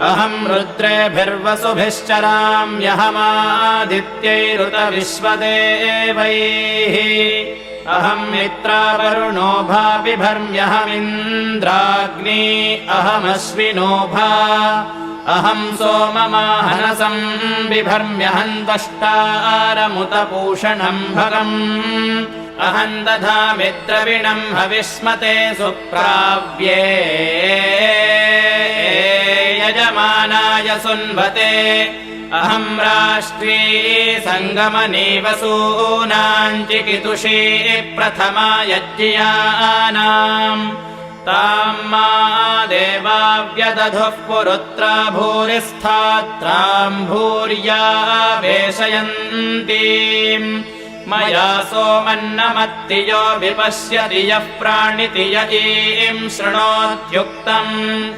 अहं रुद्रेभिर्वसुभिश्चराम्यहमादित्यैरुत विश्वदेवैः अहं मित्रावरुणो भाविभर्म्यहमिन्द्राग्नी अहमश्विनोभा अहं सोममाहनसं बिभर्म्यहं त्वष्टारमुत पूषणं भगम् अहं दधामि द्रविणं हविष्मते सुप्राव्ये यजमानाय सुन्वते अहं राष्ट्री सङ्गमने वसूनां चिकितुषी प्रथमा यज्ञियानाम् तां मा देवाव्यदधुः पुरुत्रा भूरिस्थात्रां भूर्या वेशयन्तीम् मया सोमन्नमत्ति यो विपश्यति यः प्राणिति य ईं शृणोत्युक्तम्